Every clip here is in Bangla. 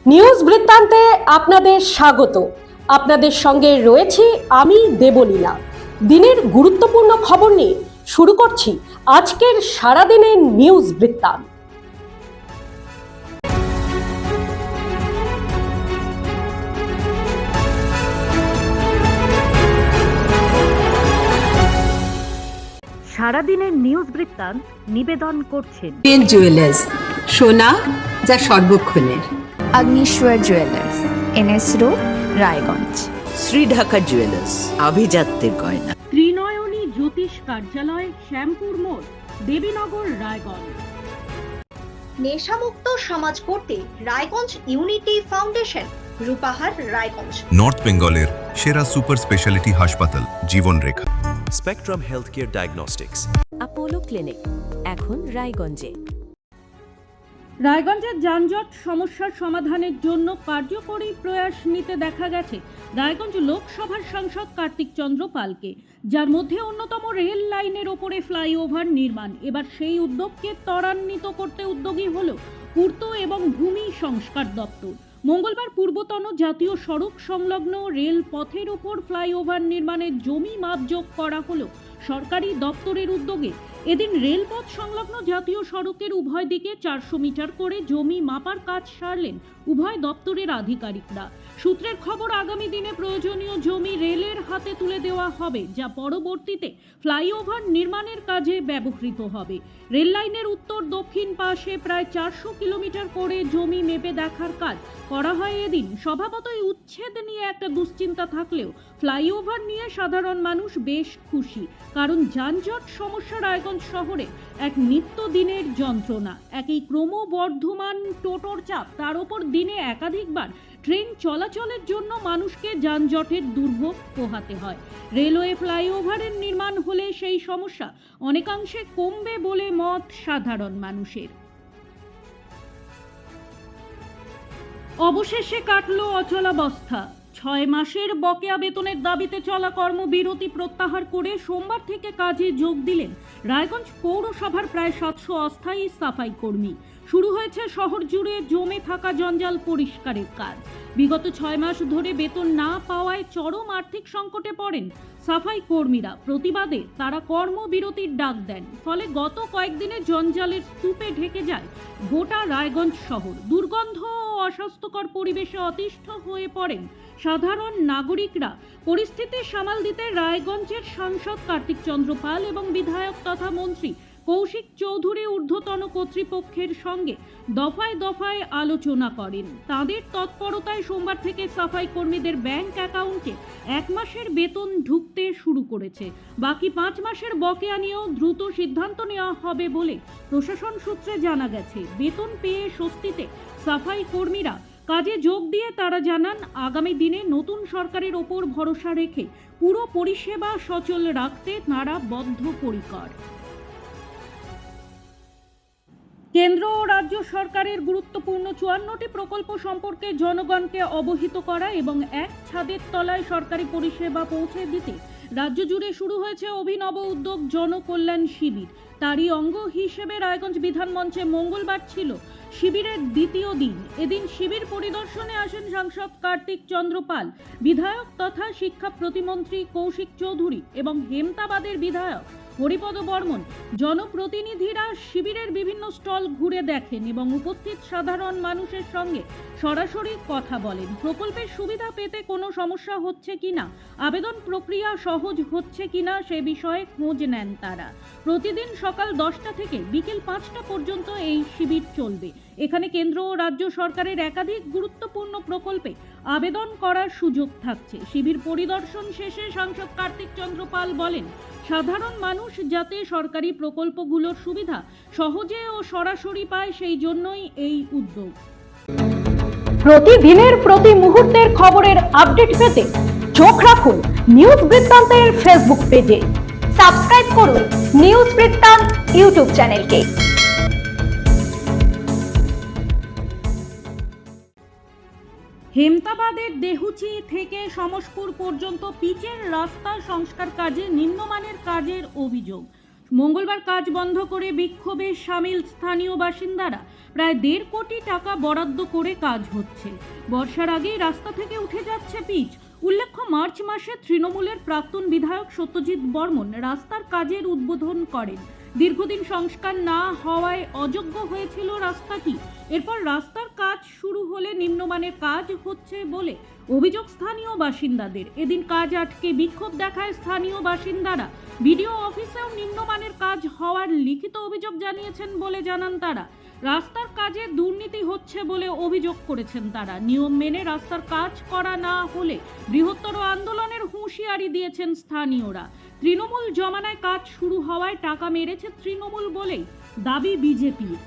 নিউজ বৃত্তান্তে আপনাদের স্বাগত। আপনাদের সঙ্গে রয়েছি আমি দেবলীনা। দিনের গুরুত্বপূর্ণ খবর নিয়ে শুরু করছি আজকের সারাদিনের নিউজ বৃত্তান্ত। সারাদিনের নিউজ বৃত্তান্ত নিবেদন করছেন জুয়েলার্স, সোনা যা সর্বক্ষণের। Agnishwar jewellers, NS road, Raiganj. Shri Dhaka jewellers, আভিজাত্যের গয়না। ত্রিনয়নী জ্যোতিষ কার্যালয়, শ্যামপুর মোড়, দেবীনগর, রায়গঞ্জ। নেশামুক্ত সমাজ গড়তে Raiganj unity foundation, Rupahar, Raiganj. North বেঙ্গলের সেরা সুপার স্পেশালিটি হাসপাতাল Jibanrekha. Spectrum healthcare diagnostics. Apollo clinic এখন রায়গঞ্জে। রায়গঞ্জের যানজট সমস্যার সমাধানের জন্য কার্যকরী প্রয়াস নিতে দেখা গেছে রায়গঞ্জ লোকসভার সাংসদ কার্তিক চন্দ্র পালকে, যার মধ্যে অন্যতম রেল লাইনের ওপরে ফ্লাইওভার নির্মাণ। এবার সেই উদ্যোগকে ত্বরান্বিত করতে উদ্যোগী হল পূর্ত এবং ভূমি সংস্কার দপ্তর। মঙ্গলবার পূর্বতন জাতীয় সড়ক সংলগ্ন রেল পথের ওপর ফ্লাইওভার নির্মাণের জমি মাপযোগ করা হলো সরকারি দপ্তরের উদ্যোগে। এদিন রেলপথ সংলগ্ন জাতীয় সড়কের উভয় দিকে 400 মিটার করে জমি মাপার কাজ সারলেন উভয় দপ্তরের আধিকারিকরা। সূত্রের খবর, আগামী দিনে প্রয়োজনীয় জমি রেলের হাতে তুলে দেওয়া হবে, যা পরবর্তীতে ফ্লাইওভার নির্মাণের কাজে ব্যবহৃত হবে। রেল লাইনের উত্তর দক্ষিণ পাশে প্রায় 400 কিলোমিটার করে জমি মেপে দেখার কাজ করা হয় এদিন। স্বভাবতই উচ্ছেদ নিয়ে একটা দুশ্চিন্তা থাকলেও ফ্লাইওভার নিয়ে সাধারণ মানুষ বেশ খুশি, কারণ যানজট সমস্যা রায়গঞ্জ শহরে এক নিত্যদিনের যন্ত্রণা। একই ক্রমবর্ধমান টোটোর চাপ, তার উপর দিনে একাধিকবার ট্রেন চলাচলের জন্য মানুষকে যানজটের দুর্ভোগ পোহাতে হয়। রেলওয়ে ফ্লাইওভারের নির্মাণ হলে সেই সমস্যা অনেকাংশে কমবে বলে মত সাধারণ মানুষের। অবশেষে কাটল অচলাবস্থা। 6 মাসের বকেয়া বেতনের দাবিতে চলা কর্মবিরতি প্রত্যাহার করে সোমবার থেকে কাজে যোগ দিলেন রায়গঞ্জ পৌরসভার প্রায় 700 অস্থায়ী সাফাই কর্মী। শুরু হয়েছে শহর জুড়ে জমে থাকা জঞ্জাল পরিষ্কারের কাজ। বিগত 6 মাস ধরে বেতন না পাওয়ায় চরম আর্থিক সংকটে পড়েন সাফাই কর্মীরা। প্রতিবাদে তারা কর্মবিরতির ডাক দেন। ফলে গত কয়েকদিনে জঞ্জালের স্তূপে ঢেকে যায় গোটা রায়গঞ্জ শহর। দুর্গন্ধ ও অস্বাস্থ্যকর পরিবেশে অতিষ্ঠ হয়ে পড়েন সাধারণ নাগরিকরা। পরিস্থিতি সামাল দিতে রায়গঞ্জের সাংসদ কার্তিক চন্দ্র পাল এবং বিধায়ক তথা মন্ত্রী কৌশিক চৌধুরী ঊর্ধ্বতন কর্তৃপক্ষের সঙ্গে দফায় দফায় আলোচনা করেন। তাদের তৎপরতায় সোমবার থেকে সাফাই কর্মীদের ব্যাংক অ্যাকাউন্টে 1 মাসের বেতন ঢুকতে শুরু করেছে। বাকি 5 মাসের বকেয়া নিয়েও দ্রুত সিদ্ধান্ত নেওয়া হবে বলে প্রশাসন সূত্রে জানা গেছে। বেতন পেয়ে স্বস্তিতে সাফাই কর্মীরা কাজে যোগ দিয়ে তারা জানান, আগামী দিনে নতুন সরকারের ওপর ভরসা রেখে পুরো পরিষেবা সচল রাখতে তারা বদ্ধপরিকর। কেন্দ্র ও রাজ্য সরকারের গুরুত্বপূর্ণ 54টি প্রকল্প সম্পর্কে জনগণকে অবহিত করা এবং এক ছাদের তলায় সরকারি পরিষেবা পৌঁছে দিতে রাজ্য জুড়ে শুরু হয়েছে অভিনব উদ্যোগ জনকল্যাণ শিবির। তারই অঙ্গ হিসেবে রায়গঞ্জ বিধান মঞ্চে মঙ্গলবার ছিল শিবিরের দ্বিতীয় দিন। এদিন শিবির পরিদর্শনে আসেন সাংসদ কার্তিক চন্দ্র পাল, বিধায়ক তথা শিক্ষা প্রতিমন্ত্রী কৌশিক চৌধুরী এবং হেমতাবাদের বিধায়ক হরিপদ বর্মন। জনপ্রতিনিধিরা শিবিরের বিভিন্ন স্টল ঘুরে দেখেন এবং উপস্থিত সাধারণ মানুষের সঙ্গে সরাসরি কথা বলেন। প্রকল্পের সুবিধা পেতে কোনো সমস্যা হচ্ছে কিনা, আবেদন প্রক্রিয়া সহজ হচ্ছে কিনা সে বিষয়ে খোঁজ নেন তারা। প্রতিদিন সকাল 10টা থেকে বিকেল 5টা পর্যন্ত এই শিবির চলবে। এখানে কেন্দ্র ও রাজ্য সরকারের একাধিক গুরুত্বপূর্ণ প্রকল্পে আবেদন করার সুযোগ থাকছে। শিবির পরিদর্শন শেষে সাংসদ কার্তিক চন্দ্র পাল বলেন, সাধারণ মানুষ যাতে সরকারি প্রকল্পগুলোর সুবিধা সহজে ও সরাসরি পায়, সেই জন্যই এই উদ্যোগ। প্রতিদিনের প্রতি মুহূর্তের খবরের আপডেট পেতে চোখ রাখুন নিউজ বৃত্তান্তের ফেসবুক পেজে। সাবস্ক্রাইব করুন নিউজ বৃত্তান্ত ইউটিউব চ্যানেলকে। হেমতাবাদের দেহুচি থেকে সমসপুর পর্যন্ত পিচের রাস্তা সংস্কার কাজে নিম্নমানের কাজের অভিযোগ। মঙ্গলবার কাজ বন্ধ করে বিক্ষোভে সামিল স্থানীয় বাসিন্দারা। প্রায় 1.5 কোটি টাকা বরাদ্দ করে কাজ হচ্ছে। বর্ষার আগেই রাস্তা থেকে উঠে যাচ্ছে পিচ। উল্লেখ্য, মার্চ মাসে তৃণমূলের প্রাক্তন বিধায়ক সত্যজিৎ বর্মন রাস্তার কাজের উদ্বোধন করেন। দীর্ঘদিন সংস্কার না হওয়ায় অযোগ্য হয়েছিল রাস্তাটি। এরপর রাস্তার কাজ শুরু হলে নিম্নমানের কাজ হচ্ছে বলে অভিযোগ স্থানীয় বাসিন্দাদের। এদিন কাজ আটকে বিক্ষোভ দেখায় স্থানীয় বাসিন্দারা। বিডিও অফিসেও নিম্নমানের কাজ হওয়ার লিখিত অভিযোগ জানিয়েছেন বলে জানান তারা। রাস্তার কাজে দুর্নীতি হচ্ছে বলে অভিযোগ করেছেন তারা। নিয়ম মেনে রাস্তার কাজ করা না হলে বৃহত্তর আন্দোলনের হুঁশিয়ারি দিয়েছেন স্থানীয়রা। তৃণমূল জমানায় কাজ শুরু হওয়ায় টাকা মেরেছে তৃণমূল বলেই দাবি বিজেপির।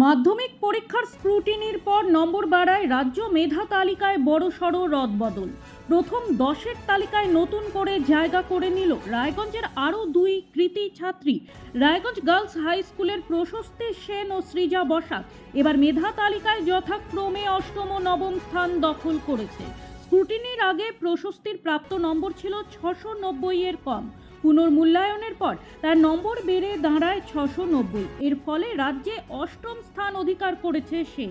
মাধ্যমিক পরীক্ষার স্ক্রুটিনির পর নম্বর বাড়ায় রাজ্য মেধা তালিকায় বড়সড় রদবদল। প্রথম 10-এর তালিকায় নতুন করে জায়গা করে নিল রায়গঞ্জের আরও 2 কৃতী ছাত্রী। রায়গঞ্জ গার্লস হাই স্কুলের প্রশস্তি সেন ও সৃজা বসাক এবার মেধা তালিকায় যথাক্রমে 8ম ও 9ম স্থান দখল করেছে। স্ক্রুটিনির আগে প্রশস্তির প্রাপ্ত নম্বর ছিল 690-এর কম। পুনর্মূল্যায়নের পর তার নম্বর বেড়ে দাঁড়ায় 690। এর ফলে রাজ্যে 8ম স্থান অধিকার করেছে সে।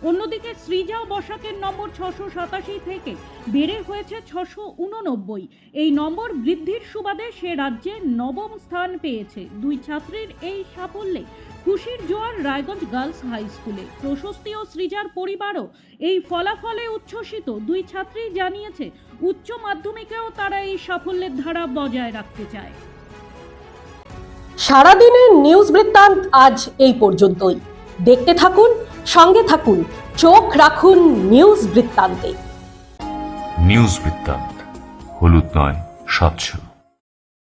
অন্যদিকে সৃজা বসাকের নম্বর 687 থেকে বেড়ে হয়েছে 689। এই নম্বর বৃদ্ধির সুবাদে সে রাজ্যে 9ম স্থান পেয়েছে। 2 ছাত্রীর এই সাফল্যে খুশির জোয়ার রায়গঞ্জ গার্লস হাই স্কুলে। প্রশস্তি ও সৃজার পরিবারও এই ফলাফলে উচ্ছ্বসিত। 2 ছাত্রী জানিয়েছে উচ্চ মাধ্যমিকেও তারা এই সাফল্যের ধারা বজায় রাখতে চায়। সারাদিনের নিউজ বৃত্তান্ত আজ এই পর্যন্তই। দেখতে থাকুন, সঙ্গে থাকুন, চোখ রাখুন নিউজ বৃত্তান্তে। নিউজ বৃত্তান্ত, হলুদ নয়, স্বচ্ছ।